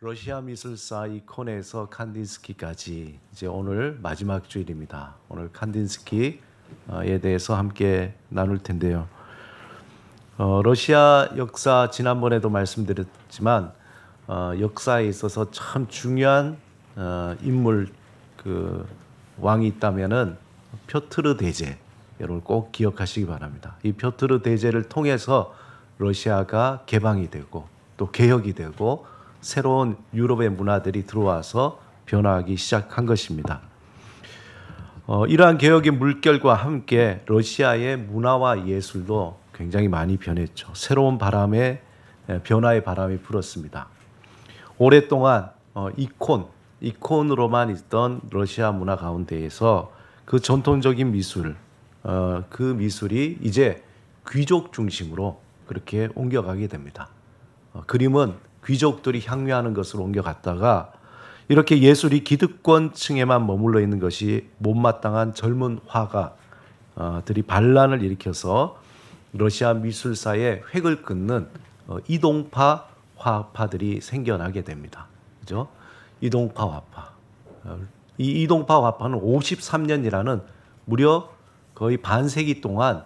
러시아 미술사 이콘에서 칸딘스키까지 이제 오늘 마지막 주일입니다. 오늘 칸딘스키에 대해서 함께 나눌 텐데요. 러시아 역사 지난번에도 말씀드렸지만 역사에 있어서 참 중요한 인물 그 왕이 있다면은 표트르 대제, 여러분 꼭 기억하시기 바랍니다. 이 표트르 대제를 통해서 러시아가 개방이 되고 또 개혁이 되고 새로운 유럽의 문화들이 들어와서 변화하기 시작한 것입니다. 이러한 개혁의 물결과 함께 러시아의 문화와 예술도 굉장히 많이 변했죠. 새로운 변화의 바람이 불었습니다. 오랫동안 이콘으로만 있던 러시아 문화 가운데에서 그 전통적인 미술, 그 미술이 이제 귀족 중심으로 그렇게 옮겨가게 됩니다. 그림은 귀족들이 향유하는 것으로 옮겨갔다가 이렇게 예술이 기득권층에만 머물러 있는 것이 못마땅한 젊은 화가들이 반란을 일으켜서 러시아 미술사의 획을 끊는 이동파 화파들이 생겨나게 됩니다. 그죠? 이동파 화파. 이 이동파 화파는 53년이라는 무려 거의 반세기 동안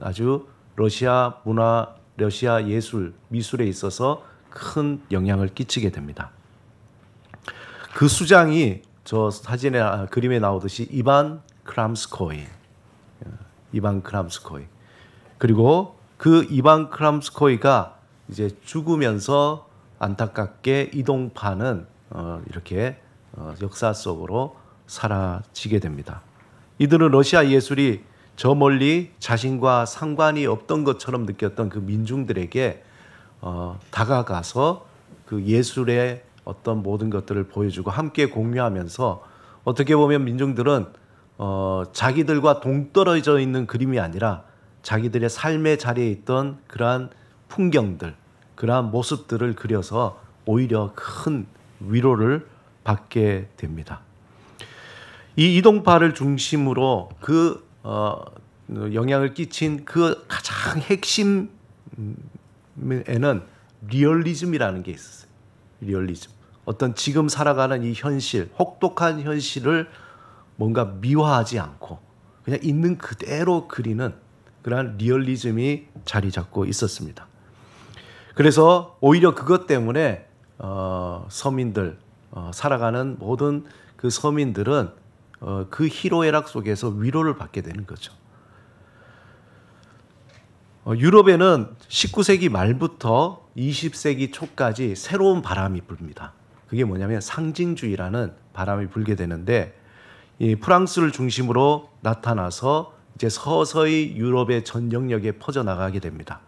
아주 러시아 문화, 러시아 예술, 미술에 있어서 큰 영향을 끼치게 됩니다. 그 수장이 저 그림에 나오듯이 이반 크람스코이. 그리고 그 이반 크람스코이가 이제 죽으면서 안타깝게 이동파는 이렇게 역사 속으로 사라지게 됩니다. 이들은 러시아 예술이 저 멀리 자신과 상관이 없던 것처럼 느꼈던 그 민중들에게 다가가서 그 예술의 어떤 모든 것들을 보여주고 함께 공유하면서 어떻게 보면 민중들은 자기들과 동떨어져 있는 그림이 아니라 자기들의 삶의 자리에 있던 그러한 풍경들, 그러한 모습들을 그려서 오히려 큰 위로를 받게 됩니다. 이 이동파를 중심으로 영향을 끼친 그 가장 핵심에는 리얼리즘이라는 게 있었어요. 리얼리즘. 어떤 지금 살아가는 이 현실, 혹독한 현실을 뭔가 미화하지 않고 그냥 있는 그대로 그리는 그런 리얼리즘이 자리 잡고 있었습니다. 그래서 오히려 그것 때문에 서민들, 살아가는 모든 그 서민들은 그 희로애락 속에서 위로를 받게 되는 거죠. 유럽에는 19세기 말부터 20세기 초까지 새로운 바람이 불입니다. 그게 뭐냐면 상징주의라는 바람이 불게 되는데 이 프랑스를 중심으로 나타나서 이제 서서히 유럽의 전 영역에 퍼져나가게 됩니다.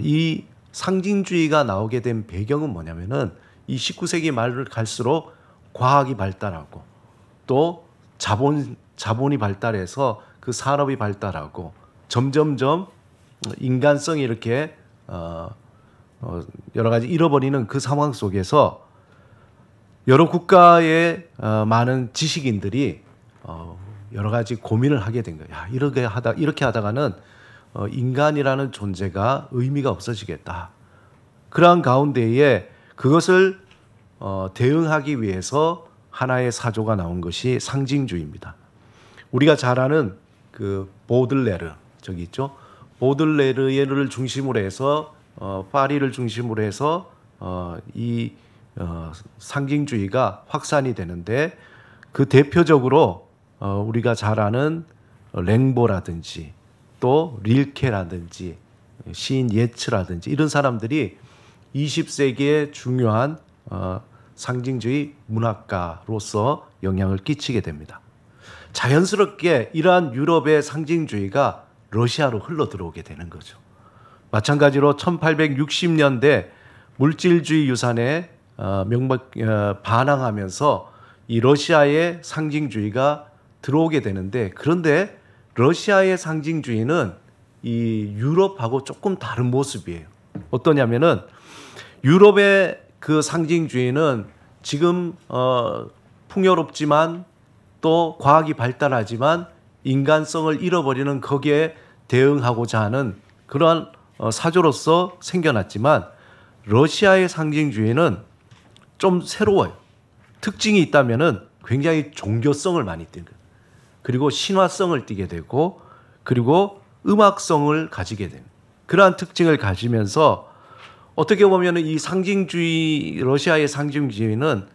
이 상징주의가 나오게 된 배경은 뭐냐면은 이 19세기 말을 갈수록 과학이 발달하고 또 자본이 발달해서 그 산업이 발달하고 점점점 인간성이 이렇게 여러 가지 잃어버리는 그 상황 속에서 여러 국가의 많은 지식인들이 여러 가지 고민을 하게 된 거예요. 야, 이렇게 하다가는 인간이라는 존재가 의미가 없어지겠다. 그러한 가운데에 그것을 대응하기 위해서 하나의 사조가 나온 것이 상징주의입니다. 우리가 잘 아는 그 보들레르 저기 있죠. 보들레르를 중심으로 해서 파리를 중심으로 해서 이 상징주의가 확산이 되는데 그 대표적으로 우리가 잘 아는 랭보라든지 또 릴케라든지 시인 예츠라든지 이런 사람들이 20세기의 중요한 상징주의 문학가로서 영향을 끼치게 됩니다. 자연스럽게 이러한 유럽의 상징주의가 러시아로 흘러 들어오게 되는 거죠. 마찬가지로 1860년대 물질주의 유산에 반항하면서 이 러시아의 상징주의가 들어오게 되는데 그런데 러시아의 상징주의는 이 유럽하고 조금 다른 모습이에요. 어떠냐면은 유럽의 그 상징주의는 지금 풍요롭지만 또 과학이 발달하지만 인간성을 잃어버리는 거기에 대응하고자 하는 그러한 사조로서 생겨났지만 러시아의 상징주의는 좀 새로워요. 특징이 있다면은 굉장히 종교성을 많이 띠는 거예요. 그리고 신화성을 띠게 되고 그리고 음악성을 가지게 됩니다. 그러한 특징을 가지면서 어떻게 보면 이 상징주의, 러시아의 상징주의는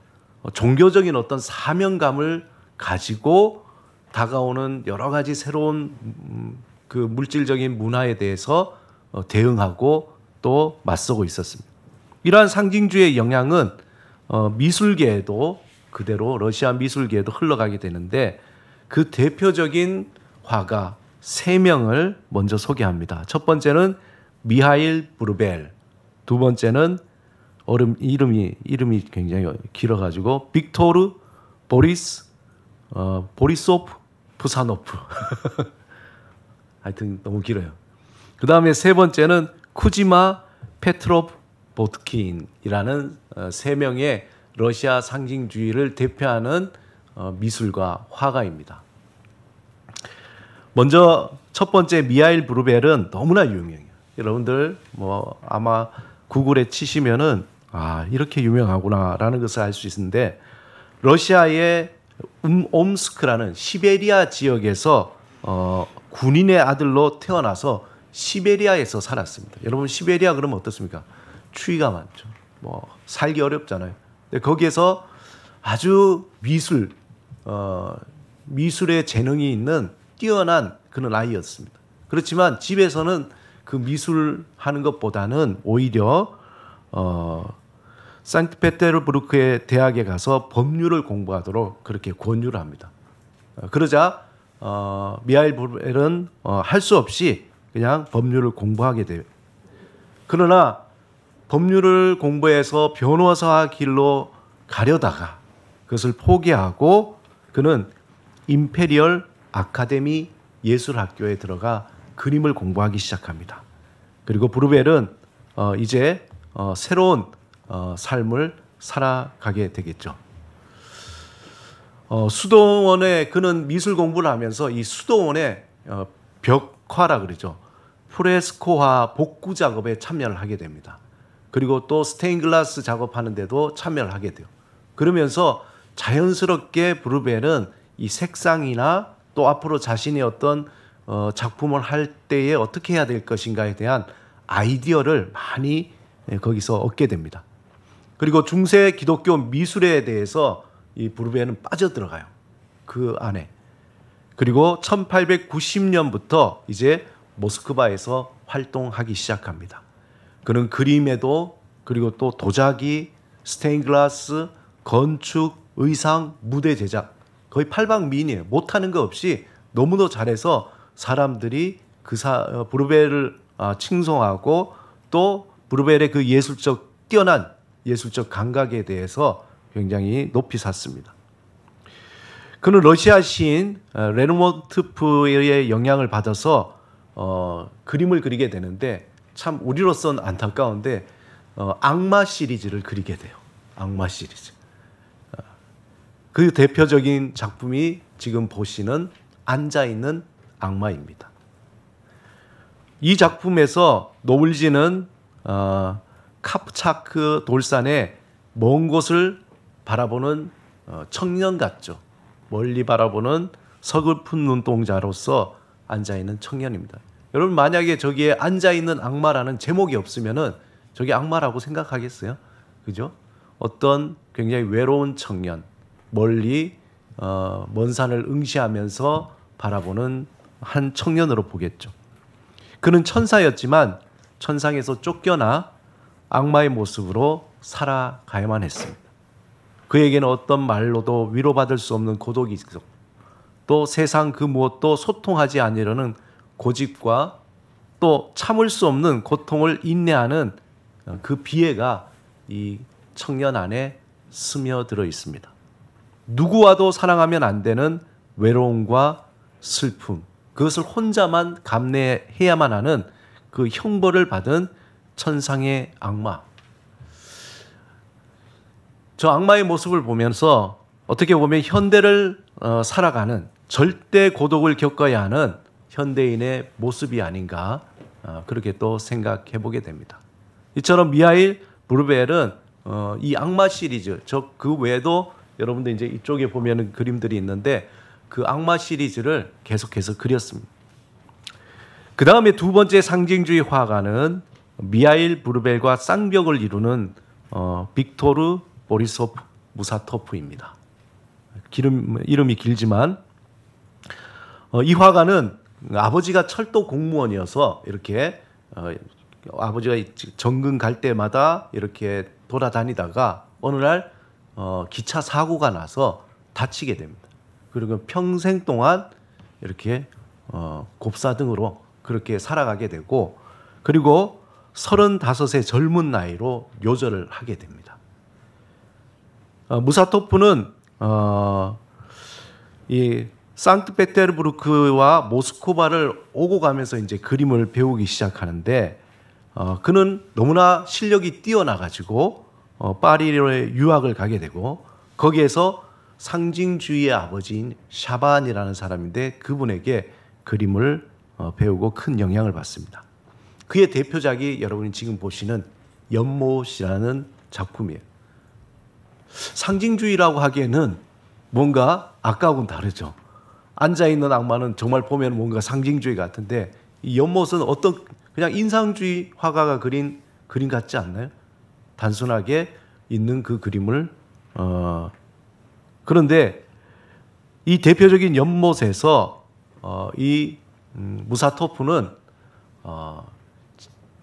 종교적인 어떤 사명감을 가지고 다가오는 여러 가지 새로운 그 물질적인 문화에 대해서 대응하고 또 맞서고 있었습니다. 이러한 상징주의의 영향은 미술계에도 그대로 러시아 미술계에도 흘러가게 되는데 그 대표적인 화가 3명을 먼저 소개합니다. 첫 번째는 미하일 브루벨, 두 번째는 이름이 굉장히 길어가지고 빅토르 보리소프 푸사노프 하여튼 너무 길어요. 그 다음에 세 번째는 쿠지마 페트로프 보트킨이라는 3명의 러시아 상징주의를 대표하는 미술가 화가입니다. 먼저 첫 번째 미하일 브루벨은 너무나 유명해요. 여러분들 뭐 아마 구글에 치시면은 이렇게 유명하구나라는 것을 알 수 있는데 러시아의 옴스크라는 시베리아 지역에서 군인의 아들로 태어나서 시베리아에서 살았습니다. 여러분 시베리아 그러면 어떻습니까? 추위가 많죠. 뭐 살기 어렵잖아요. 근데 거기에서 아주 미술에 재능이 있는 뛰어난 그런 아이였습니다. 그렇지만 집에서는 그 미술 하는 것보다는 오히려 상트페테르부르크의 대학에 가서 법률을 공부하도록 그렇게 권유를 합니다. 그러자 미하일 브루벨은 할 수 없이 그냥 법률을 공부하게 돼요. 그러나 법률을 공부해서 변호사 길로 가려다가 그것을 포기하고 그는 임페리얼 아카데미 예술학교에 들어가 그림을 공부하기 시작합니다. 그리고 브루벨은 이제 새로운 삶을 살아가게 되겠죠. 수도원에 그는 미술 공부를 하면서 이 수도원의 벽화라 그러죠. 프레스코화 복구 작업에 참여를 하게 됩니다. 그리고 또 스테인글라스 작업하는데도 참여를 하게 돼요. 그러면서 자연스럽게 브루벨은 이 색상이나 또 앞으로 자신의 어떤 작품을 할 때에 어떻게 해야 될 것인가에 대한 아이디어를 많이 거기서 얻게 됩니다. 그리고 중세 기독교 미술에 대해서 이 브루벨은 빠져들어가요. 그 안에. 그리고 1890년부터 이제 모스크바에서 활동하기 시작합니다. 그는 그림에도 그리고 또 도자기, 스테인글라스, 건축, 의상, 무대 제작 거의 팔방미인이에요. 못하는 거 없이 너무도 잘해서 사람들이 브루벨을 칭송하고 또 브루벨의 그 뛰어난 예술적 감각에 대해서 굉장히 높이 샀습니다. 그는 러시아 시인 레르몬트프의 영향을 받아서 그림을 그리게 되는데 참 우리로서는 안타까운데 악마 시리즈를 그리게 돼요. 악마 시리즈. 그 대표적인 작품이 지금 보시는 앉아있는 악마입니다. 이 작품에서 노을지는 카프차크 돌산의 먼 곳을 바라보는 청년 같죠. 멀리 바라보는 서글픈 눈동자로서 앉아있는 청년입니다. 여러분 만약에 저기에 앉아있는 악마라는 제목이 없으면은 저게 악마라고 생각하겠어요? 그죠? 어떤 굉장히 외로운 청년, 멀리 먼 산을 응시하면서 바라보는 한 청년으로 보겠죠. 그는 천사였지만 천상에서 쫓겨나 악마의 모습으로 살아가야만 했습니다. 그에게는 어떤 말로도 위로받을 수 없는 고독이 있고 또 세상 그 무엇도 소통하지 않으려는 고집과 또 참을 수 없는 고통을 인내하는 그 비애가 이 청년 안에 스며들어 있습니다. 누구와도 사랑하면 안 되는 외로움과 슬픔, 그것을 혼자만 감내해야만 하는 그 형벌을 받은 천상의 악마. 저 악마의 모습을 보면서 어떻게 보면 현대를 살아가는 절대 고독을 겪어야 하는 현대인의 모습이 아닌가 그렇게 또 생각해 보게 됩니다. 이처럼 미하일 브루벨은 이 악마 시리즈, 그 외에도 여러분들 이제 이쪽에 보면은 그림들이 있는데 그 악마 시리즈를 계속해서 그렸습니다. 그 다음에 두 번째 상징주의 화가는 미하일 브루벨과 쌍벽을 이루는 빅토르 보리소프 무사토프입니다. 이름이 길지만 이 화가는 아버지가 철도 공무원이어서 이렇게 아버지가 정근 갈 때마다 이렇게 돌아다니다가 어느 날 기차 사고가 나서 다치게 됩니다. 그리고 평생 동안 이렇게 곱사등으로 그렇게 살아가게 되고, 그리고 35의 젊은 나이로 요절을 하게 됩니다. 무사토프는 이 상트페테르부르크와 모스크바를 오고 가면서 이제 그림을 배우기 시작하는데, 그는 너무나 실력이 뛰어나가지고 파리에 유학을 가게 되고, 거기에서 상징주의의 아버지인 샤반이라는 사람인데 그분에게 그림을 배우고 큰 영향을 받습니다. 그의 대표작이 여러분이 지금 보시는 연못이라는 작품이에요. 상징주의라고 하기에는 뭔가 아까하고는 다르죠. 앉아있는 악마는 정말 보면 뭔가 상징주의 같은데, 이 연못은 어떤 그냥 인상주의 화가가 그린 그림 같지 않나요? 단순하게 있는 그 그림을 그런데 이 대표적인 연못에서 이 무사토프는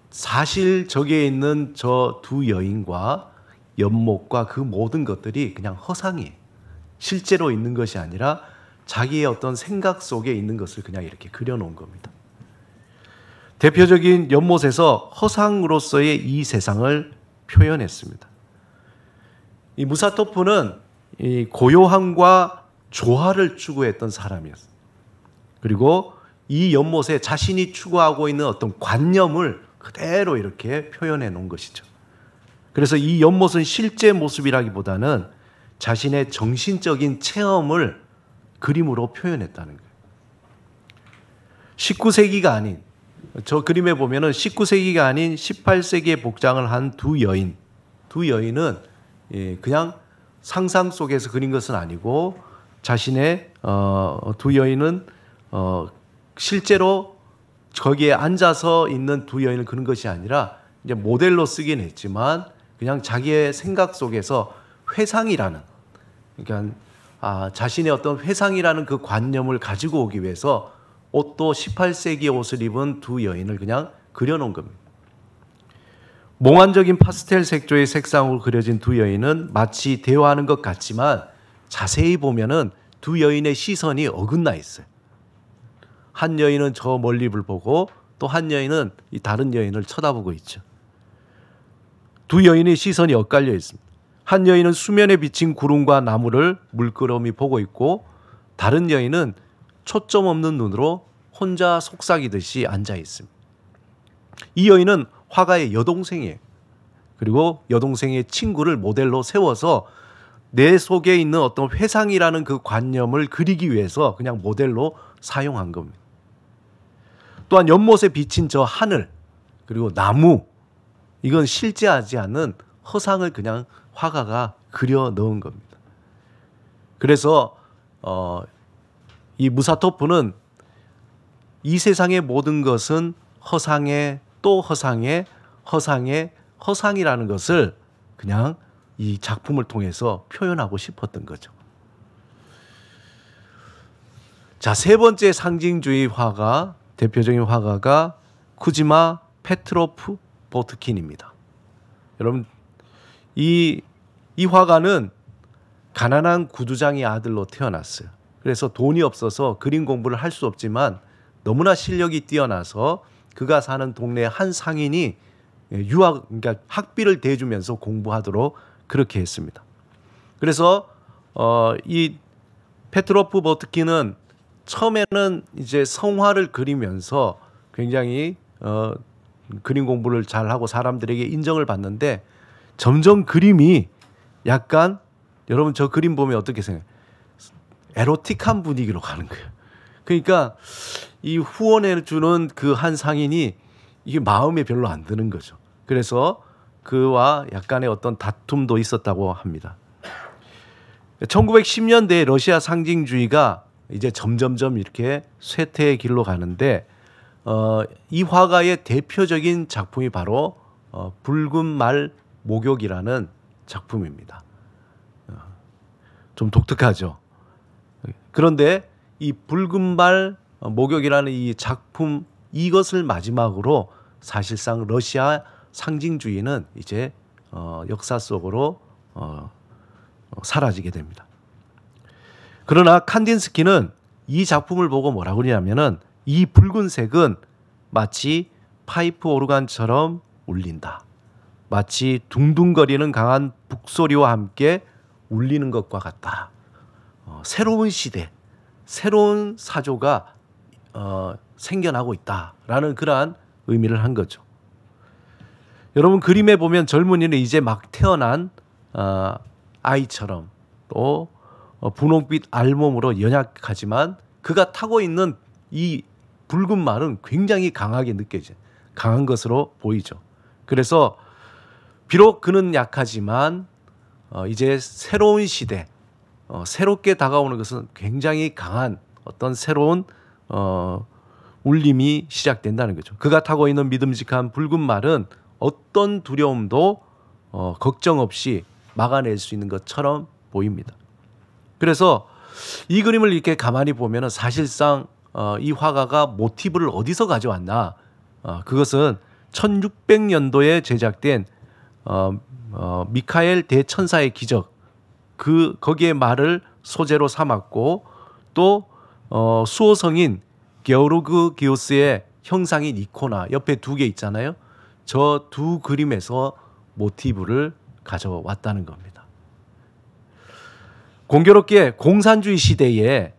사실 저기에 있는 저 두 여인과 연못과 그 모든 것들이 그냥 허상이에요. 실제로 있는 것이 아니라 자기의 어떤 생각 속에 있는 것을 그냥 이렇게 그려놓은 겁니다. 대표적인 연못에서 허상으로서의 이 세상을 표현했습니다. 이 무사토프는 이 고요함과 조화를 추구했던 사람이었어요. 그리고 이 연못에 자신이 추구하고 있는 어떤 관념을 그대로 이렇게 표현해 놓은 것이죠. 그래서 이 연못은 실제 모습이라기보다는 자신의 정신적인 체험을 그림으로 표현했다는 거예요. 19세기가 아닌, 저 그림에 보면은 19세기가 아닌 18세기에 복장을 한 두 여인은 그냥 상상 속에서 그린 것은 아니고, 자신의 두 여인은 실제로 거기에 앉아서 있는 두 여인을 그린 것이 아니라 이제 모델로 쓰긴 했지만 그냥 자기의 생각 속에서 회상이라는, 그러니까 자신의 어떤 회상이라는 그 관념을 가지고 오기 위해서 옷도 18세기의 옷을 입은 두 여인을 그냥 그려놓은 겁니다. 몽환적인 파스텔 색조의 색상으로 그려진 두 여인은 마치 대화하는 것 같지만 자세히 보면은 두 여인의 시선이 어긋나 있어요. 한 여인은 저 멀리를 보고 또 한 여인은 이 다른 여인을 쳐다보고 있죠. 두 여인의 시선이 엇갈려 있습니다. 한 여인은 수면에 비친 구름과 나무를 물끄러미 보고 있고, 다른 여인은 초점 없는 눈으로 혼자 속삭이듯이 앉아 있습니다. 이 여인은 화가의 여동생이에요. 그리고 여동생의 친구를 모델로 세워서 내 속에 있는 어떤 회상이라는 그 관념을 그리기 위해서 그냥 모델로 사용한 겁니다. 또한 연못에 비친 저 하늘, 그리고 나무, 이건 실제하지 않는 허상을 그냥 화가가 그려 넣은 겁니다. 그래서 이 무사토프는 이 세상의 모든 것은 허상의 또 허상의 허상의 허상이라는 것을 그냥 이 작품을 통해서 표현하고 싶었던 거죠. 자, 세 번째 상징주의 화가, 대표적인 화가가 쿠지마 페트로프 보트킨입니다. 여러분, 이 화가는 가난한 구두장의 아들로 태어났어요. 그래서 돈이 없어서 그림 공부를 할 수 없지만 너무나 실력이 뛰어나서 그가 사는 동네 한 상인이 그러니까 학비를 대주면서 공부하도록 그렇게 했습니다. 그래서 이 페트로프 보트킨은 처음에는 이제 성화를 그리면서 굉장히 그림 공부를 잘하고 사람들에게 인정을 받는데, 점점 그림이 약간, 여러분 저 그림 보면 어떻게 생각해요? 에로틱한 분위기로 가는 거예요. 그러니까 이 후원해 주는 그 한 상인이 이게 마음에 별로 안 드는 거죠. 그래서 그와 약간의 어떤 다툼도 있었다고 합니다. 1910년대에 러시아 상징주의가 이제 점점점 이렇게 쇠퇴의 길로 가는데 이 화가의 대표적인 작품이 바로 붉은 말 목욕이라는 작품입니다. 좀 독특하죠. 그런데 이 붉은 말 목욕이라는 이 작품 이것을 마지막으로 사실상 러시아 상징주의는 이제 역사 속으로 사라지게 됩니다. 그러나 칸딘스키는 이 작품을 보고 뭐라고 그러냐면은 이 붉은색은 마치 파이프 오르간처럼 울린다. 마치 둥둥거리는 강한 북소리와 함께 울리는 것과 같다. 새로운 시대, 새로운 사조가 생겨나고 있다라는 그러한 의미를 한 거죠. 여러분 그림에 보면 젊은이는 이제 막 태어난 아이처럼 또 분홍빛 알몸으로 연약하지만 그가 타고 있는 이 붉은 말은 굉장히 강하게 느껴져요. 강한 것으로 보이죠. 그래서 비록 그는 약하지만 이제 새로운 시대, 새롭게 다가오는 것은 굉장히 강한 어떤 새로운 울림이 시작된다는 거죠. 그가 타고 있는 믿음직한 붉은 말은 어떤 두려움도 걱정 없이 막아낼 수 있는 것처럼 보입니다. 그래서 이 그림을 이렇게 가만히 보면은 사실상 이 화가가 모티브를 어디서 가져왔나? 그것은 1600년도에 제작된 미카엘 대천사의 기적 거기에 말을 소재로 삼았고 또 수호성인 게오르그 기오스의 형상인 이코나 옆에 두 개 있잖아요. 저 두 그림에서 모티브를 가져왔다는 겁니다. 공교롭게 공산주의 시대에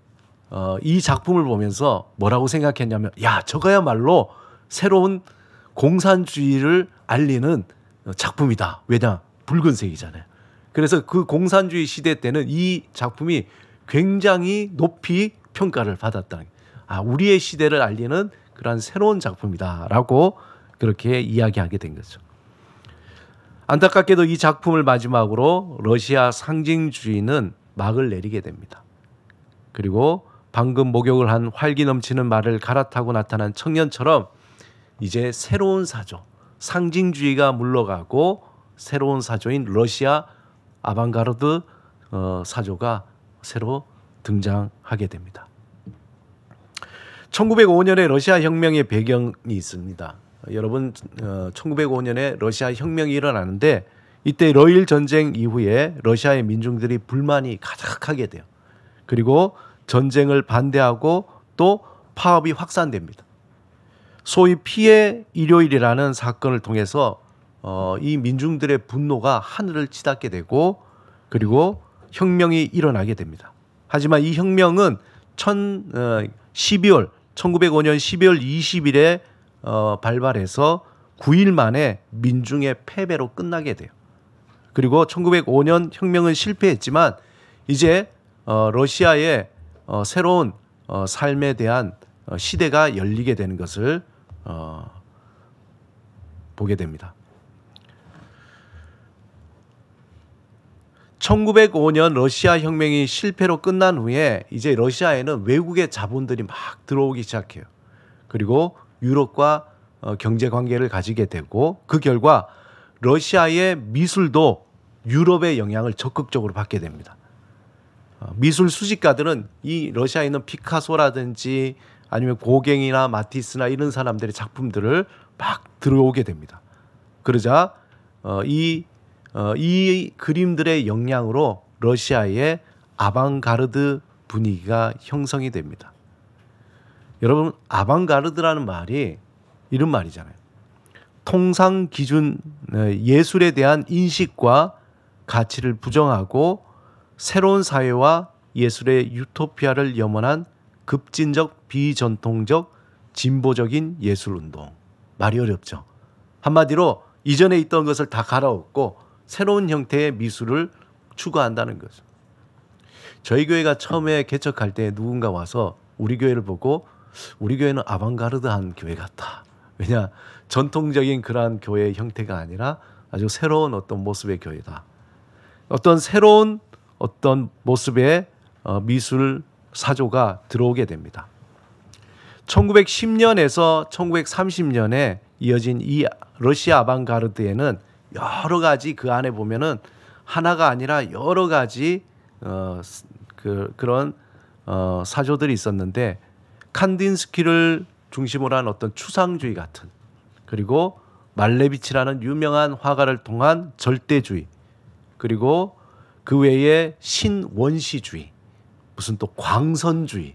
이 작품을 보면서 뭐라고 생각했냐면 야 저거야말로 새로운 공산주의를 알리는 작품이다. 왜냐? 붉은색이잖아요. 그래서 그 공산주의 시대 때는 이 작품이 굉장히 높이 평가를 받았다는 거예요. 우리의 시대를 알리는 그런 새로운 작품이다라고 그렇게 이야기하게 된 거죠. 안타깝게도 이 작품을 마지막으로 러시아 상징주의는 막을 내리게 됩니다. 그리고 방금 목욕을 한 활기 넘치는 말을 갈아타고 나타난 청년처럼 이제 새로운 사조, 상징주의가 물러가고 새로운 사조인 러시아 아방가르드 사조가 새로 등장하게 됩니다. 1905년에 러시아 혁명의 배경이 있습니다. 여러분 1905년에 러시아 혁명이 일어나는데 이때 러일 전쟁 이후에 러시아의 민중들이 불만이 가득하게 돼요. 그리고 전쟁을 반대하고 또 파업이 확산됩니다. 소위 피해 일요일이라는 사건을 통해서 이 민중들의 분노가 하늘을 치닫게 되고 그리고 혁명이 일어나게 됩니다. 하지만 이 혁명은 1905년 12월 20일에 발발해서 9일 만에 민중의 패배로 끝나게 돼요. 그리고 1905년 혁명은 실패했지만 이제 러시아의 새로운 삶에 대한 시대가 열리게 되는 것을 보게 됩니다. 1905년 러시아 혁명이 실패로 끝난 후에 이제 러시아에는 외국의 자본들이 막 들어오기 시작해요. 그리고 유럽과 경제 관계를 가지게 되고 그 결과 러시아의 미술도 유럽의 영향을 적극적으로 받게 됩니다. 미술 수집가들은 이 러시아에 있는 피카소라든지 아니면 고갱이나 마티스나 이런 사람들의 작품들을 막 들어오게 됩니다. 그러자 이 그림들의 영향으로 러시아의 아방가르드 분위기가 형성이 됩니다. 여러분 아방가르드라는 말이 이런 말이잖아요. 통상 기준 예술에 대한 인식과 가치를 부정하고 새로운 사회와 예술의 유토피아를 염원한 급진적 비전통적 진보적인 예술운동. 말이 어렵죠. 한마디로 이전에 있던 것을 다 갈아엎고 새로운 형태의 미술을 추구한다는 거죠. 저희 교회가 처음에 개척할 때 누군가 와서 우리 교회를 보고 우리 교회는 아방가르드한 교회 같다. 왜냐 전통적인 그러한 교회의 형태가 아니라 아주 새로운 어떤 모습의 교회다. 어떤 새로운 어떤 모습의 미술 사조가 들어오게 됩니다. 1910년에서 1930년에 이어진 이 러시아 아방가르드에는 여러 가지 그 안에 보면은 하나가 아니라 여러 가지 그런 사조들이 있었는데 칸딘스키를 중심으로 한 어떤 추상주의 같은 그리고 말레비치라는 유명한 화가를 통한 절대주의 그리고 그 외에 신원시주의 무슨 또 광선주의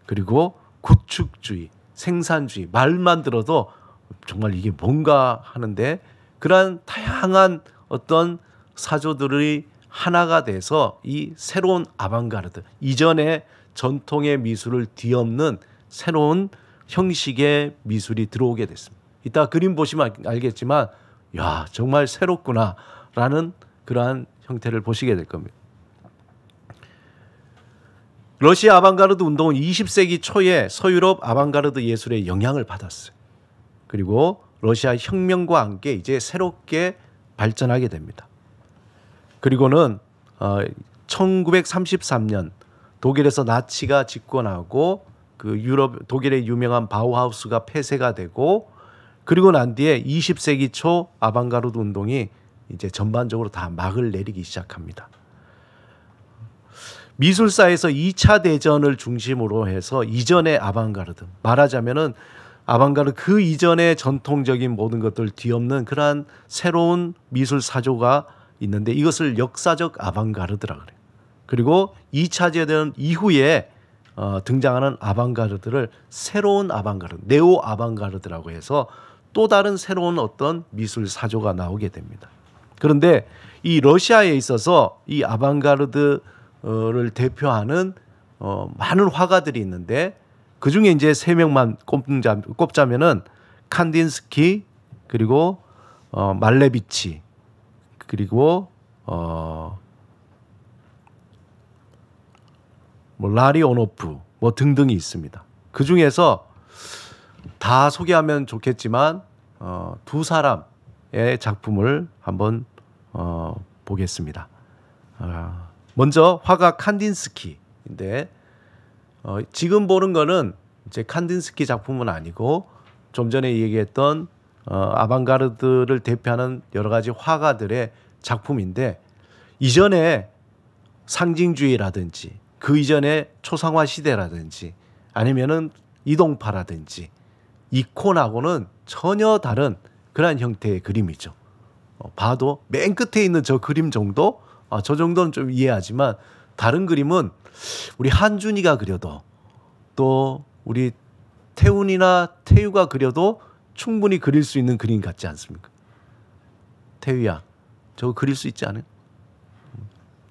그리고 구축주의 생산주의 말만 들어도 정말 이게 뭔가 하는데 그러한 다양한 어떤 사조들의 하나가 돼서 이 새로운 아방가르드 이전의 전통의 미술을 뒤엎는 새로운 형식의 미술이 들어오게 됐습니다. 이따 그림 보시면 알겠지만 야 정말 새롭구나라는 그러한 형태를 보시게 될 겁니다. 러시아 아방가르드 운동은 20세기 초에 서유럽 아방가르드 예술의 영향을 받았어요. 그리고 러시아 혁명과 함께 이제 새롭게 발전하게 됩니다. 그리고는 1933년 독일에서 나치가 집권하고 그 독일의 유명한 바우하우스가 폐쇄가 되고 그리고 난 뒤에 20세기 초 아방가르드 운동이 이제 전반적으로 다 막을 내리기 시작합니다. 미술사에서 2차 대전을 중심으로 해서 이전의 아방가르드 말하자면은 아방가르드 그 이전의 전통적인 모든 것들을 뒤엎는 그러한 새로운 미술 사조가 있는데 이것을 역사적 아방가르드라 그래요. 그리고 2차 대전 이후에 등장하는 아방가르드를 새로운 아방가르드, 네오 아방가르드라고 해서 또 다른 새로운 어떤 미술 사조가 나오게 됩니다. 그런데 이 러시아에 있어서 이 아방가르드를 대표하는 많은 화가들이 있는데 그 중에 이제 3명만 꼽자면은 칸딘스키 그리고 말레비치 그리고 뭐 라리오노프 뭐 등등이 있습니다. 그 중에서 다 소개하면 좋겠지만 두 사람의 작품을 한번 보겠습니다. 먼저 화가 칸딘스키인데 지금 보는 거는 이제 칸딘스키 작품은 아니고 좀 전에 얘기했던 아방가르드를 대표하는 여러 가지 화가들의 작품인데 이전에 상징주의라든지 그 이전에 초상화 시대라든지 아니면은 이동파라든지 이콘하고는 전혀 다른 그러한 형태의 그림이죠. 봐도 맨 끝에 있는 저 그림 정도 저 정도는 좀 이해하지만 다른 그림은 우리 한준이가 그려도 또 우리 태훈이나 태유가 그려도 충분히 그릴 수 있는 그림 같지 않습니까? 태유야 저거 그릴 수 있지 않아요?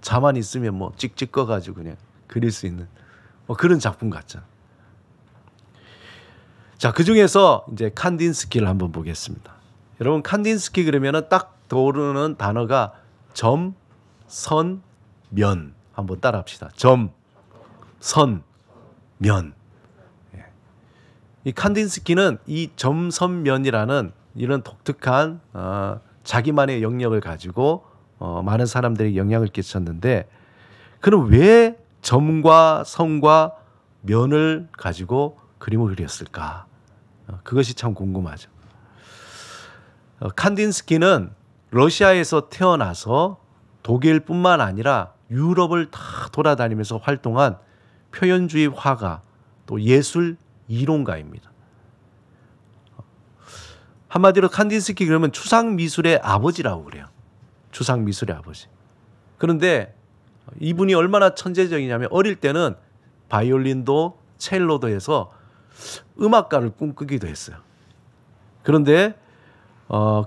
자만 있으면 뭐 찍찍 꺼가지고 그냥 그릴 수 있는 그런 작품 같잖아. 자, 그 중에서 이제 칸딘스키를 한번 보겠습니다. 여러분 칸딘스키 그러면은 딱 떠오르는 단어가 점, 선, 면. 한번 따라합시다. 점, 선, 면. 이 칸딘스키는 이 점, 선, 면이라는 이런 독특한 자기만의 영역을 가지고 많은 사람들에게 영향을 끼쳤는데 그는 왜 점과 선과 면을 가지고 그림을 그렸을까? 그것이 참 궁금하죠. 칸딘스키는 러시아에서 태어나서 독일뿐만 아니라 유럽을 다 돌아다니면서 활동한 표현주의 화가 또 예술 이론가입니다. 한마디로 칸딘스키 그러면 추상미술의 아버지라고 그래요. 추상미술의 아버지. 그런데 이분이 얼마나 천재적이냐면 어릴 때는 바이올린도 첼로도 해서 음악가를 꿈꾸기도 했어요. 그런데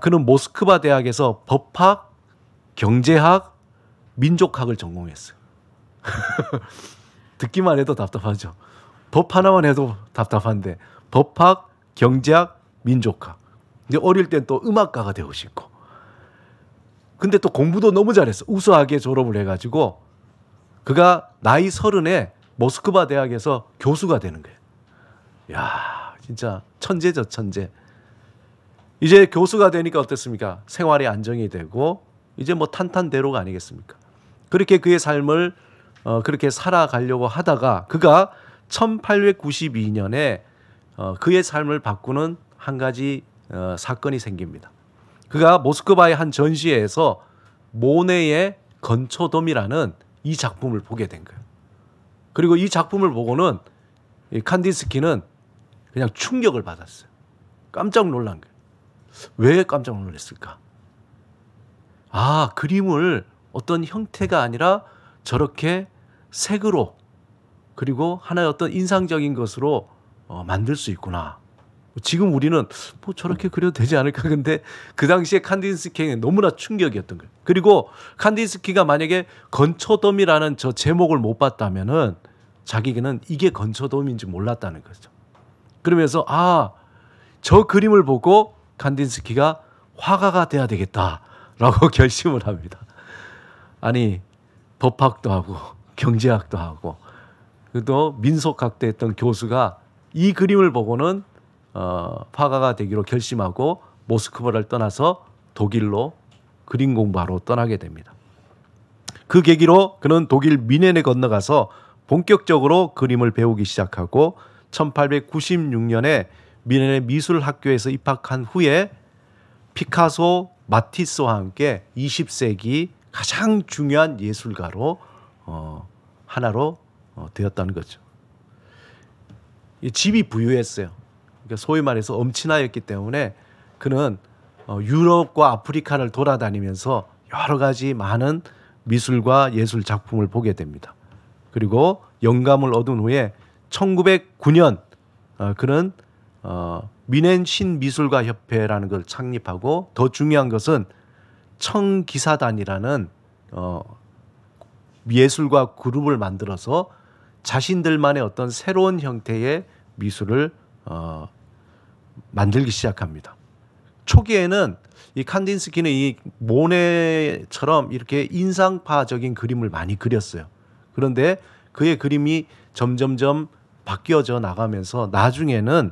그는 모스크바 대학에서 법학, 경제학, 민족학을 전공했어요. 듣기만 해도 답답하죠. 법 하나만 해도 답답한데 법학, 경제학, 민족학. 근데 어릴 땐 또 음악가가 되고 싶고. 근데 또 공부도 너무 잘했어. 우수하게 졸업을 해가지고 그가 나이 30에 모스크바 대학에서 교수가 되는 거예요. 야, 진짜 천재죠, 천재. 이제 교수가 되니까 어떻습니까? 생활이 안정이 되고 이제 뭐 탄탄대로가 아니겠습니까? 그렇게 그의 삶을 그렇게 살아가려고 하다가 그가 1892년에 그의 삶을 바꾸는 한 가지 사건이 생깁니다. 그가 모스크바의 한 전시회에서 모네의 건초돔이라는 이 작품을 보게 된 거예요. 그리고 이 작품을 보고는 이 칸딘스키는 그냥 충격을 받았어요. 깜짝 놀란 거예요. 왜 깜짝 놀랐을까? 아, 그림을 어떤 형태가 아니라 저렇게 색으로 그리고 하나의 어떤 인상적인 것으로 만들 수 있구나. 지금 우리는 뭐 저렇게 그려도 되지 않을까. 근데 그 당시에 칸딘스키에게 너무나 충격이었던 거예요. 그리고 칸딘스키가 만약에 건초돔이라는 저 제목을 못 봤다면은 자기는 이게 건초돔인지 몰랐다는 거죠. 그러면서 아, 저 그림을 보고 칸딘스키가 화가가 돼야 되겠다라고 결심을 합니다. 아니, 법학도 하고 경제학도 하고 또 민속학도 했던 교수가 이 그림을 보고는 화가가 되기로 결심하고 모스크바를 떠나서 독일로 그림 공부하러 떠나게 됩니다. 그 계기로 그는 독일 미넨에 건너가서 본격적으로 그림을 배우기 시작하고 1896년에 미넨의 미술학교에서 입학한 후에 피카소, 마티스와 함께 20세기 가장 중요한 예술가로 하나로 되었다는 거죠. 집이 부유했어요. 그러니까 소위 말해서 엄친아였기 때문에 그는 유럽과 아프리카를 돌아다니면서 여러 가지 많은 미술과 예술 작품을 보게 됩니다. 그리고 영감을 얻은 후에 1909년 그는 미넨 신미술가 협회라는 걸 창립하고 더 중요한 것은 청기사단이라는 예술가 그룹을 만들어서 자신들만의 어떤 새로운 형태의 미술을 만들기 시작합니다. 초기에는 이 칸딘스키는 이 모네처럼 이렇게 인상파적인 그림을 많이 그렸어요. 그런데 그의 그림이 점점점 바뀌어져 나가면서 나중에는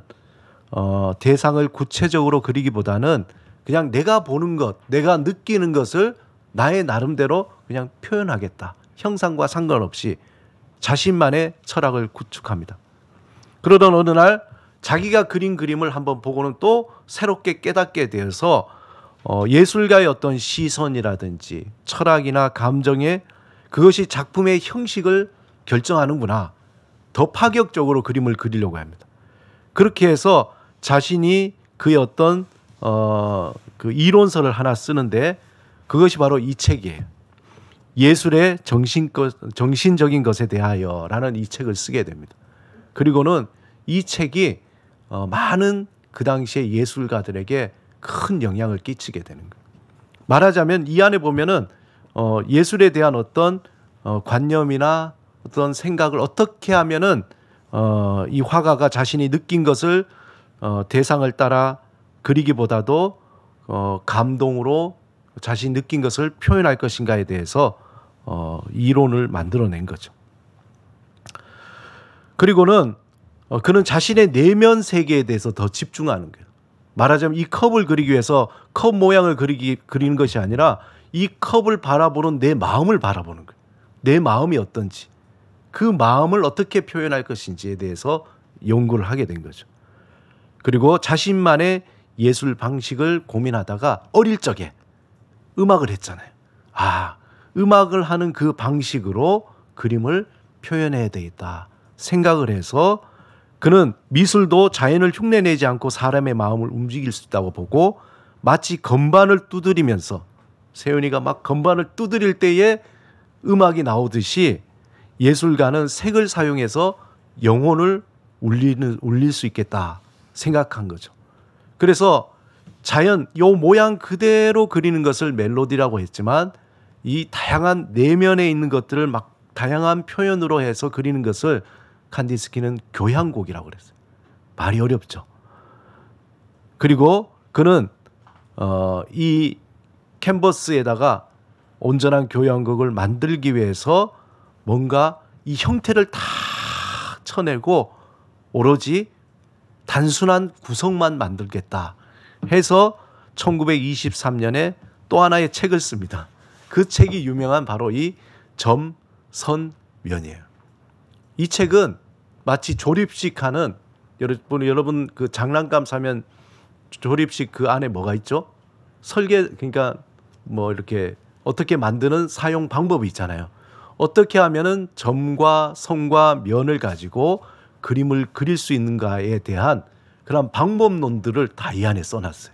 대상을 구체적으로 그리기보다는 그냥 내가 보는 것, 내가 느끼는 것을 나의 나름대로 그냥 표현하겠다. 형상과 상관없이 자신만의 철학을 구축합니다. 그러던 어느 날 자기가 그린 그림을 한번 보고는 또 새롭게 깨닫게 되어서 예술가의 어떤 시선이라든지 철학이나 감정에 그것이 작품의 형식을 결정하는구나. 더 파격적으로 그림을 그리려고 합니다. 그렇게 해서 자신이 그의 어떤 그 이론서를 하나 쓰는데 그것이 바로 이 책이에요. 예술의 정신적인 것에 대하여라는 이 책을 쓰게 됩니다. 그리고는 이 책이 많은 그 당시의 예술가들에게 큰 영향을 끼치게 되는 거예요. 말하자면 이 안에 보면은 예술에 대한 어떤 관념이나 어떤 생각을 어떻게 하면은 이 화가가 자신이 느낀 것을 대상을 따라 그리기보다도 감동으로 자신이 느낀 것을 표현할 것인가에 대해서 이론을 만들어낸 거죠. 그리고는 그는 자신의 내면 세계에 대해서 더 집중하는 거예요. 말하자면 이 컵을 그리기 위해서 컵 모양을 그리는 것이 아니라 이 컵을 바라보는 내 마음을 바라보는 거예요. 내 마음이 어떤지, 그 마음을 어떻게 표현할 것인지에 대해서 연구를 하게 된 거죠. 그리고 자신만의 예술 방식을 고민하다가 어릴 적에 음악을 했잖아요. 아, 음악을 하는 그 방식으로 그림을 표현해야 되겠다 생각을 해서 그는 미술도 자연을 흉내내지 않고 사람의 마음을 움직일 수 있다고 보고 마치 건반을 두드리면서 세윤이가 막 건반을 두드릴 때에 음악이 나오듯이 예술가는 색을 사용해서 영혼을 울릴 수 있겠다 생각한 거죠. 그래서 자연 요 모양 그대로 그리는 것을 멜로디라고 했지만 이 다양한 내면에 있는 것들을 막 다양한 표현으로 해서 그리는 것을 칸딘스키는 교향곡이라고 그랬어요. 말이 어렵죠. 그리고 그는 이 캔버스에다가 온전한 교향곡을 만들기 위해서 뭔가 이 형태를 다 쳐내고 오로지 단순한 구성만 만들겠다. 해서 1923년에 또 하나의 책을 씁니다. 그 책이 유명한 바로 이 점, 선, 면이에요. 이 책은 마치 조립식 하는 여러분 그 장난감 사면 조립식 그 안에 뭐가 있죠? 설계 그러니까 뭐 이렇게 어떻게 만드는 사용 방법이 있잖아요. 어떻게 하면은 점과 선과 면을 가지고 그림을 그릴 수 있는가에 대한 그런 방법론들을 다 이 안에 써놨어요.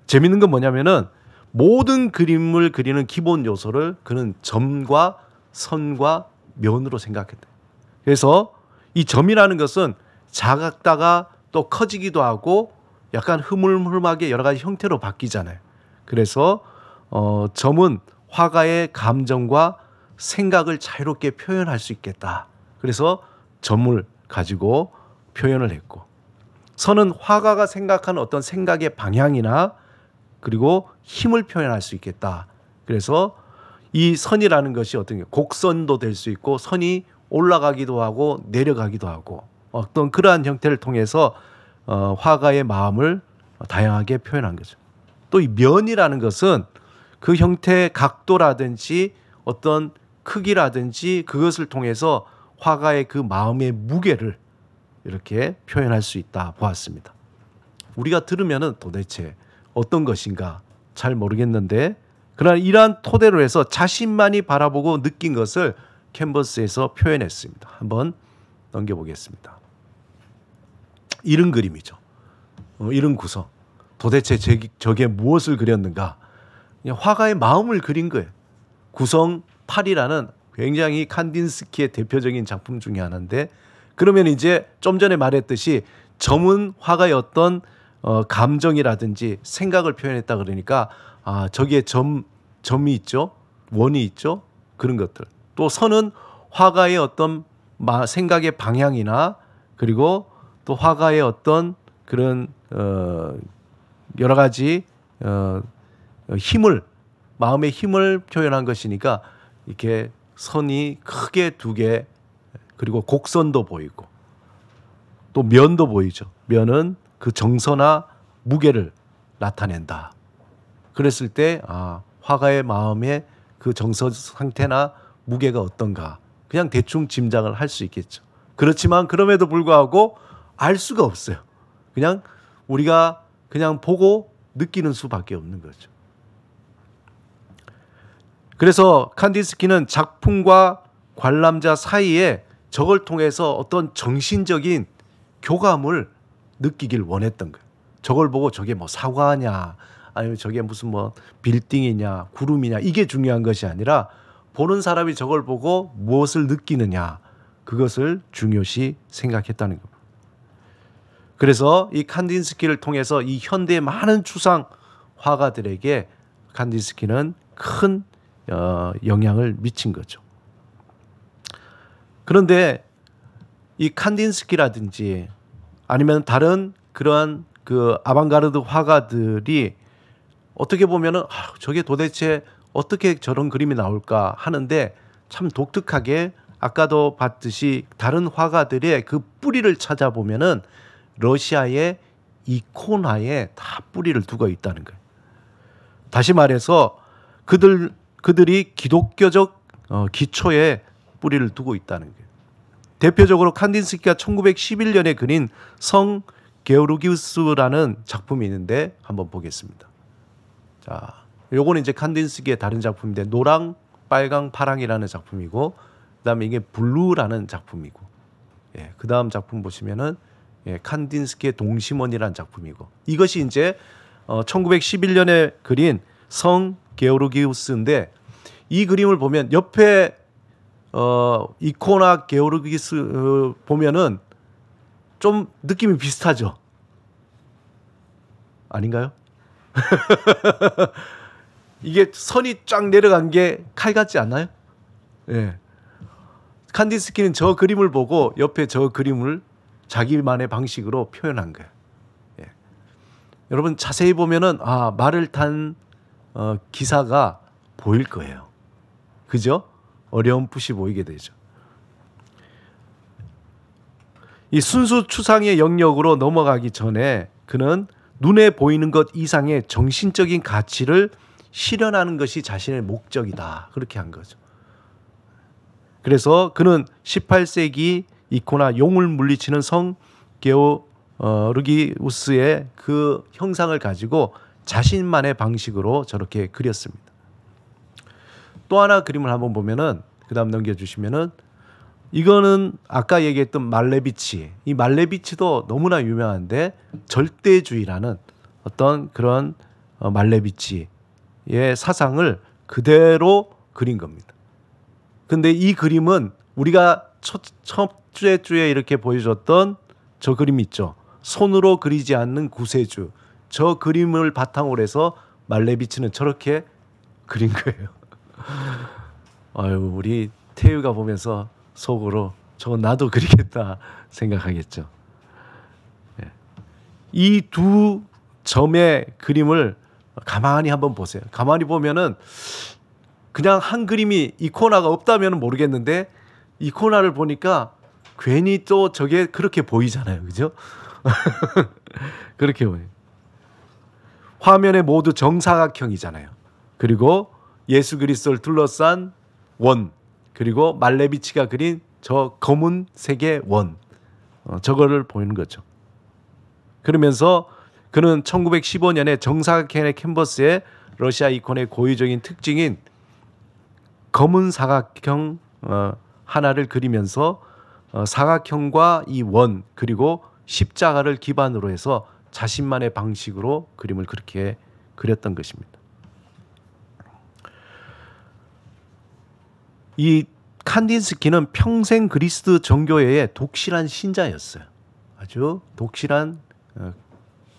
재밌는 건 뭐냐면은 모든 그림을 그리는 기본 요소를 그는 점과 선과 면으로 생각했다. 그래서 이 점이라는 것은 작다가 또 커지기도 하고 약간 흐물흐물하게 여러 가지 형태로 바뀌잖아요. 그래서 점은 화가의 감정과 생각을 자유롭게 표현할 수 있겠다. 그래서 점을 가지고 표현을 했고, 선은 화가가 생각하는 어떤 생각의 방향이나 그리고 힘을 표현할 수 있겠다. 그래서 이 선이라는 것이 어떤 게 곡선도 될 수 있고 선이 올라가기도 하고 내려가기도 하고 어떤 그러한 형태를 통해서 화가의 마음을 다양하게 표현한 거죠. 또 이 면이라는 것은 그 형태의 각도라든지 어떤 크기라든지 그것을 통해서 화가의 그 마음의 무게를 이렇게 표현할 수 있다 보았습니다. 우리가 들으면은 도대체 어떤 것인가 잘 모르겠는데, 그러나 이러한 토대로 해서 자신만이 바라보고 느낀 것을 캔버스에서 표현했습니다. 한번 넘겨보겠습니다. 이런 그림이죠. 이런 구성. 도대체 저게 무엇을 그렸는가? 그냥 화가의 마음을 그린 거예요. 구성 8이라는 굉장히 칸딘스키의 대표적인 작품 중에 하나인데, 그러면 이제 좀 전에 말했듯이 점은 화가의 어떤 감정이라든지 생각을 표현했다 그러니까 저기에 점이 있죠, 원이 있죠, 그런 것들. 또 선은 화가의 어떤 생각의 방향이나 그리고 또 화가의 어떤 그런 여러 가지 마음의 힘을 표현한 것이니까 이렇게 선이 크게 두 개, 그리고 곡선도 보이고 또 면도 보이죠. 면은 그 정서나 무게를 나타낸다. 그랬을 때 화가의 마음의 그 정서 상태나 무게가 어떤가 그냥 대충 짐작을 할 수 있겠죠. 그렇지만 그럼에도 불구하고 알 수가 없어요. 그냥 우리가 그냥 보고 느끼는 수밖에 없는 거죠. 그래서 칸딘스키는 작품과 관람자 사이에 저걸 통해서 어떤 정신적인 교감을 느끼길 원했던 거예요. 저걸 보고 저게 뭐 사과냐 아니면 저게 무슨 뭐 빌딩이냐 구름이냐 이게 중요한 것이 아니라 보는 사람이 저걸 보고 무엇을 느끼느냐 그것을 중요시 생각했다는 겁니다. 그래서 이 칸딘스키를 통해서 이 현대의 많은 추상 화가들에게 칸딘스키는 큰 영향을 미친 거죠. 그런데 이 칸딘스키라든지 아니면 다른 그러한 그 아방가르드 화가들이 어떻게 보면은 저게 도대체 어떻게 저런 그림이 나올까 하는데 참 독특하게 아까도 봤듯이 다른 화가들의 그 뿌리를 찾아보면은 러시아의 이코나에 다 뿌리를 두고 있다는 거예요. 다시 말해서 그들이 기독교적 기초에 뿌리를 두고 있다는 거예요. 대표적으로 칸딘스키가 1911년에 그린 성 게오르기우스라는 작품이 있는데 한번 보겠습니다. 자, 요거는 이제 칸딘스키의 다른 작품인데 노랑, 빨강, 파랑이라는 작품이고 그다음에 이게 블루라는 작품이고 그다음 작품 보시면은 칸딘스키의 동심원이라는 작품이고 이것이 이제 1911년에 그린 성 게오르기우스인데 이 그림을 보면 옆에 이코나 게오르기우스 보면은 좀 느낌이 비슷하죠? 아닌가요? 이게 선이 쫙 내려간 게 칼 같지 않나요? 예. 칸딘스키는 저 그림을 보고 옆에 저 그림을 자기만의 방식으로 표현한 거예요. 예. 여러분 자세히 보면은 말을 탄 기사가 보일 거예요. 그죠? 어렴풋이 보이게 되죠. 이 순수 추상의 영역으로 넘어가기 전에 그는 눈에 보이는 것 이상의 정신적인 가치를 실현하는 것이 자신의 목적이다. 그렇게 한 거죠. 그래서 그는 18세기 이코나 용을 물리치는 성 게오르기우스의 그 형상을 가지고 자신만의 방식으로 저렇게 그렸습니다. 또 하나 그림을 한번 보면은 그다음 넘겨주시면은 이거는 아까 얘기했던 말레비치. 이 말레비치도 너무나 유명한데 절대주의라는 어떤 그런 말레비치의 사상을 그대로 그린 겁니다. 근데 이 그림은 우리가 첫 주에 이렇게 보여줬던 저 그림 있죠. 손으로 그리지 않는 구세주. 저 그림을 바탕으로 해서 말레비치는 저렇게 그린 거예요. 아유, 우리 태유가 보면서 속으로 저건 나도 그리겠다 생각하겠죠. 이 두 점의 그림을 가만히 한번 보세요. 가만히 보면은 그냥 한 그림이 이코나가 없다면 모르겠는데 이코나를 보니까 괜히 또 저게 그렇게 보이잖아요. 그죠? 그렇게 보여요. 화면에 모두 정사각형이잖아요. 그리고 예수 그리스도를 둘러싼 원, 그리고 말레비치가 그린 저 검은색의 원, 저거를 보이는 거죠. 그러면서 그는 1915년에 정사각형의 캔버스에 러시아 이콘의 고유적인 특징인 검은 사각형 하나를 그리면서 사각형과 이 원 그리고 십자가를 기반으로 해서 자신만의 방식으로 그림을 그렇게 그렸던 것입니다. 이 칸딘스키는 평생 그리스도 정교회의 독실한 신자였어요. 아주 독실한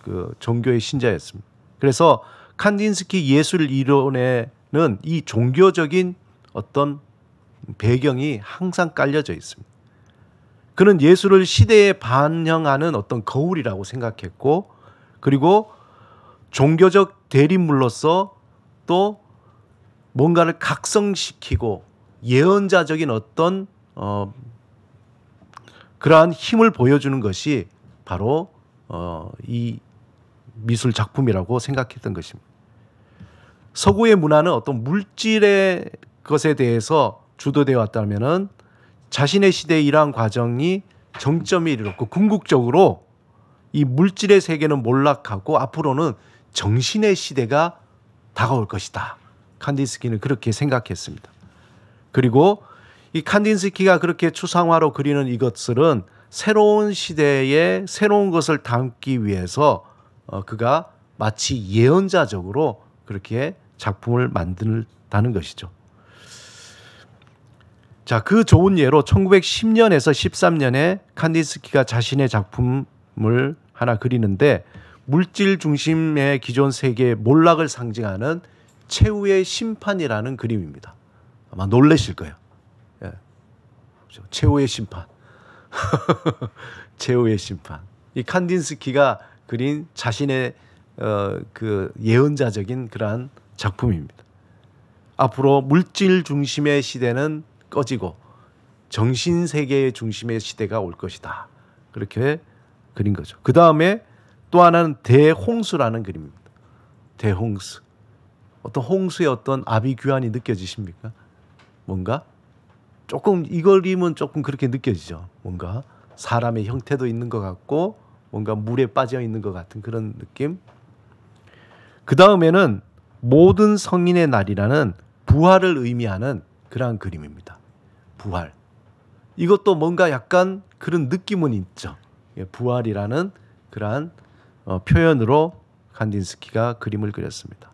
그 종교의 신자였습니다. 그래서 칸딘스키 예술 이론에는 이 종교적인 어떤 배경이 항상 깔려져 있습니다. 그는 예술을 시대에 반영하는 어떤 거울이라고 생각했고, 그리고 종교적 대립물로서 또 뭔가를 각성시키고 예언자적인 어떤 그러한 힘을 보여주는 것이 바로 이 미술 작품이라고 생각했던 것입니다. 서구의 문화는 어떤 물질의 것에 대해서 주도되어 왔다면은 자신의 시대의 이러한 과정이 정점이 이르렀고 궁극적으로 이 물질의 세계는 몰락하고 앞으로는 정신의 시대가 다가올 것이다. 칸딘스키는 그렇게 생각했습니다. 그리고 이 칸딘스키가 그렇게 추상화로 그리는 이것들은 새로운 시대에 새로운 것을 담기 위해서 그가 마치 예언자적으로 그렇게 작품을 만든다는 것이죠. 자, 그 좋은 예로 1910년에서 13년에 칸딘스키가 자신의 작품을 하나 그리는데 물질 중심의 기존 세계의 몰락을 상징하는 최후의 심판이라는 그림입니다. 아마 놀라실 거예요. 예. 최후의 심판. 최후의 심판. 이 칸딘스키가 그린 자신의 그 예언자적인 그러한 작품입니다. 앞으로 물질 중심의 시대는 꺼지고 정신 세계의 중심의 시대가 올 것이다. 그렇게 그린 거죠. 그 다음에 또 하나는 대홍수라는 그림입니다. 대홍수. 어떤 홍수의 어떤 아비규환이 느껴지십니까? 뭔가 조금 이 그림은 조금 그렇게 느껴지죠. 뭔가 사람의 형태도 있는 것 같고 뭔가 물에 빠져 있는 것 같은 그런 느낌. 그 다음에는 모든 성인의 날이라는 부활을 의미하는 그러한 그림입니다. 부활. 이것도 뭔가 약간 그런 느낌은 있죠. 부활이라는 그러한 표현으로 칸딘스키가 그림을 그렸습니다.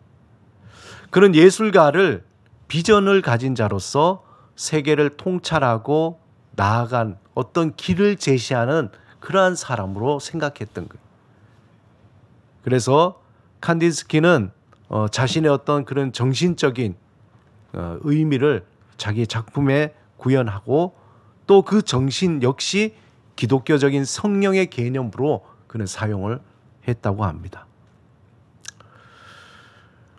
그런 예술가를 비전을 가진 자로서 세계를 통찰하고 나아간 어떤 길을 제시하는 그러한 사람으로 생각했던 거예요. 그래서 칸딘스키는 자신의 어떤 그런 정신적인 의미를 자기 작품에 구현하고 또 그 정신 역시 기독교적인 성령의 개념으로 그는 사용을 했다고 합니다.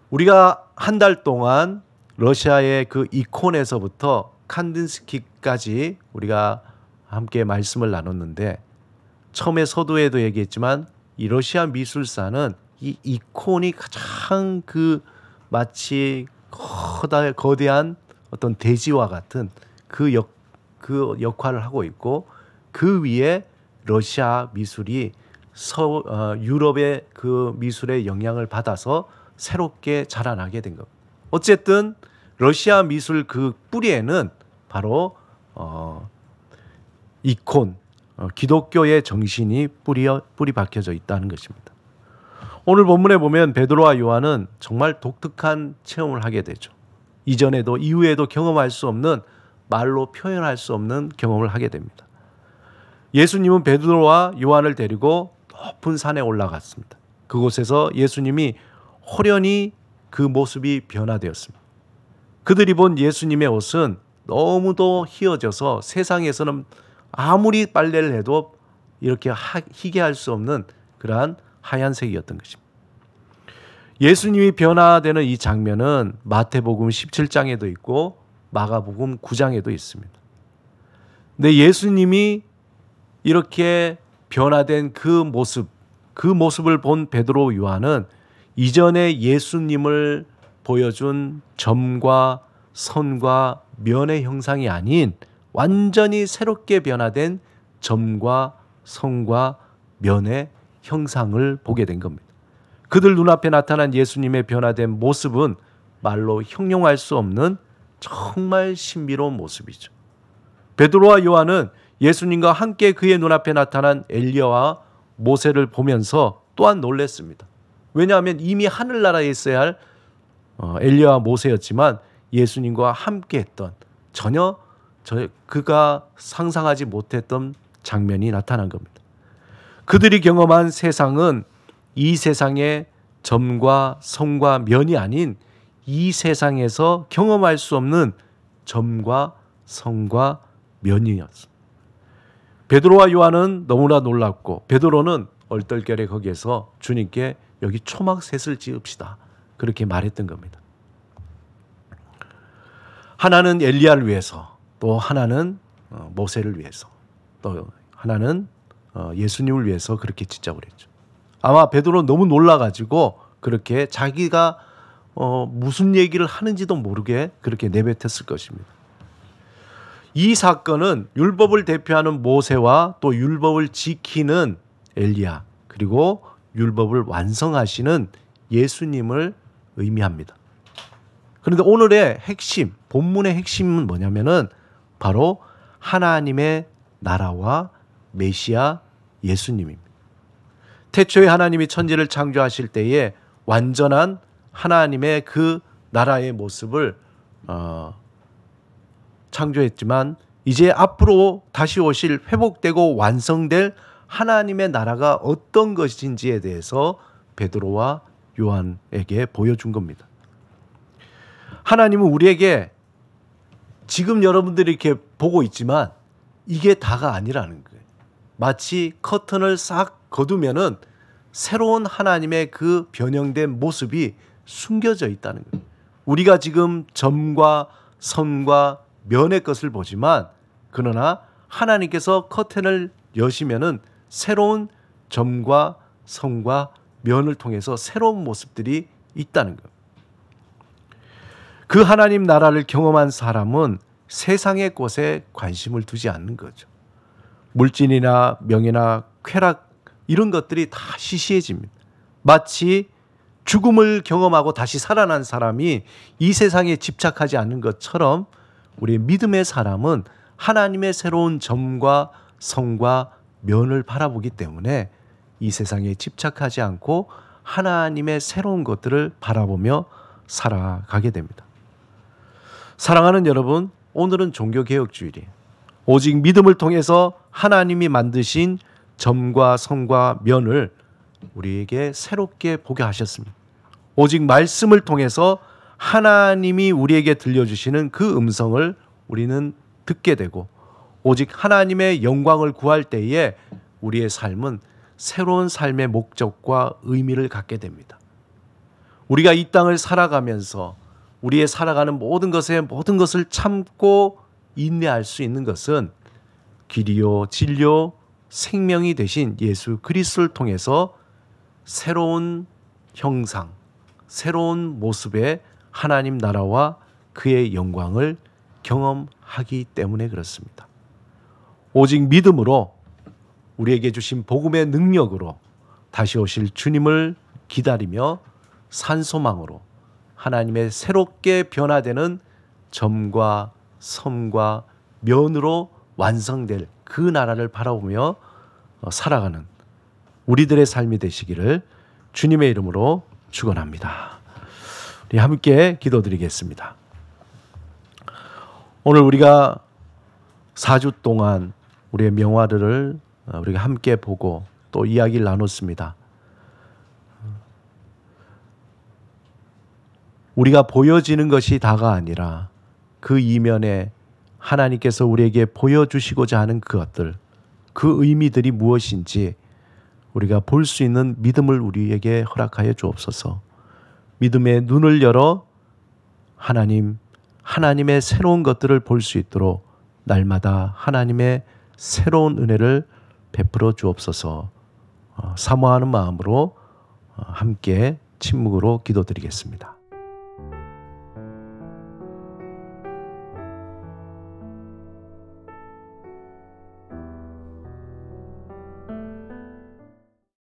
우리가 한 달 동안 러시아의 그 이콘에서부터 칸딘스키까지 우리가 함께 말씀을 나눴는데 처음에 서두에도 얘기했지만 이 러시아 미술사는 이 이콘이 가장 그 마치 거대한 어떤 대지와 같은 그 역할을 하고 있고, 그 위에 러시아 미술이 유럽의 그 미술의 영향을 받아서 새롭게 자라나게 된 겁니다. 어쨌든 러시아 미술 그 뿌리에는 바로 이콘, 기독교의 정신이 뿌리 박혀져 있다는 것입니다. 오늘 본문에 보면 베드로와 요한은 정말 독특한 체험을 하게 되죠. 이전에도 이후에도 경험할 수 없는, 말로 표현할 수 없는 경험을 하게 됩니다. 예수님은 베드로와 요한을 데리고 높은 산에 올라갔습니다. 그곳에서 예수님이 호련히 그 모습이 변화되었습니다. 그들이 본 예수님의 옷은 너무도 휘어져서 세상에서는 아무리 빨래를 해도 이렇게 희게 할 수 없는 그러한 하얀색이었던 것입니다. 예수님이 변화되는 이 장면은 마태복음 17장에도 있고 마가복음 9장에도 있습니다. 근데 예수님이 이렇게 변화된 그 모습을 본 베드로 요한은 이전에 예수님을 보여준 점과 선과 면의 형상이 아닌 완전히 새롭게 변화된 점과 선과 면의 형상을 보게 된 겁니다. 그들 눈앞에 나타난 예수님의 변화된 모습은 말로 형용할 수 없는 정말 신비로운 모습이죠. 베드로와 요한은 예수님과 함께 그의 눈앞에 나타난 엘리야와 모세를 보면서 또한 놀랐습니다. 왜냐하면 이미 하늘나라에 있어야 할 엘리야와 모세였지만 예수님과 함께했던 전혀 그가 상상하지 못했던 장면이 나타난 겁니다. 그들이 경험한 세상은 이 세상의 점과 성과 면이 아닌 이 세상에서 경험할 수 없는 점과 성과 면이었습니다. 베드로와 요한은 너무나 놀랐고, 베드로는 얼떨결에 거기에서 주님께 여기 초막셋을 지읍시다, 그렇게 말했던 겁니다. 하나는 엘리야를 위해서, 또 하나는 모세를 위해서, 또 하나는 예수님을 위해서 그렇게 짓자고 그랬죠. 아마 베드로는 너무 놀라가지고 그렇게 자기가 무슨 얘기를 하는지도 모르게 그렇게 내뱉었을 것입니다. 이 사건은 율법을 대표하는 모세와 또 율법을 지키는 엘리야, 그리고 율법을 완성하시는 예수님을 의미합니다. 그런데 오늘의 핵심, 본문의 핵심은 뭐냐면은 바로 하나님의 나라와 메시아 예수님입니다. 태초에 하나님이 천지를 창조하실 때에 완전한 하나님의 그 나라의 모습을 창조했지만, 이제 앞으로 다시 오실 회복되고 완성될 하나님의 나라가 어떤 것인지에 대해서 베드로와 요한에게 보여준 겁니다. 하나님은 우리에게 지금 여러분들이 이렇게 보고 있지만 이게 다가 아니라는 거예요. 마치 커튼을 싹 거두면은 새로운 하나님의 그 변형된 모습이 숨겨져 있다는 거예요. 우리가 지금 점과 선과 면의 것을 보지만, 그러나 하나님께서 커튼을 여시면은 새로운 점과 선과 면을 통해서 새로운 모습들이 있다는 거예요. 그 하나님 나라를 경험한 사람은 세상의 것에 관심을 두지 않는 거죠. 물질이나 명예나 쾌락, 이런 것들이 다 시시해집니다. 마치 죽음을 경험하고 다시 살아난 사람이 이 세상에 집착하지 않는 것처럼 우리 믿음의 사람은 하나님의 새로운 점과 성과 면을 바라보기 때문에 이 세상에 집착하지 않고 하나님의 새로운 것들을 바라보며 살아가게 됩니다. 사랑하는 여러분, 오늘은 종교개혁주일이에요. 오직 믿음을 통해서 하나님이 만드신 점과 성과 면을 우리에게 새롭게 보게 하셨습니다. 오직 말씀을 통해서 하나님이 우리에게 들려주시는 그 음성을 우리는 듣게 되고, 오직 하나님의 영광을 구할 때에 우리의 삶은 새로운 삶의 목적과 의미를 갖게 됩니다. 우리가 이 땅을 살아가면서 우리의 살아가는 모든 것을 참고 인내할 수 있는 것은 길이요 진리요 생명이 되신 예수 그리스도를 통해서 새로운 형상, 새로운 모습의 하나님 나라와 그의 영광을 경험하기 때문에 그렇습니다. 오직 믿음으로 우리에게 주신 복음의 능력으로 다시 오실 주님을 기다리며 산소망으로 하나님의 새롭게 변화되는 점과 섬과 면으로 완성될 그 나라를 바라보며 살아가는 우리들의 삶이 되시기를 주님의 이름으로 축원합니다. 우리 함께 기도드리겠습니다. 오늘 우리가 4주 동안 우리의 명화들을 우리가 함께 보고 또 이야기를 나눴습니다. 우리가 보여지는 것이 다가 아니라 그 이면에 하나님께서 우리에게 보여주시고자 하는 그것들, 그 의미들이 무엇인지 우리가 볼 수 있는 믿음을 우리에게 허락하여 주옵소서. 믿음의 눈을 열어 하나님의 새로운 것들을 볼 수 있도록 날마다 하나님의 새로운 은혜를 베풀어 주옵소서. 사모하는 마음으로 함께 침묵으로 기도드리겠습니다.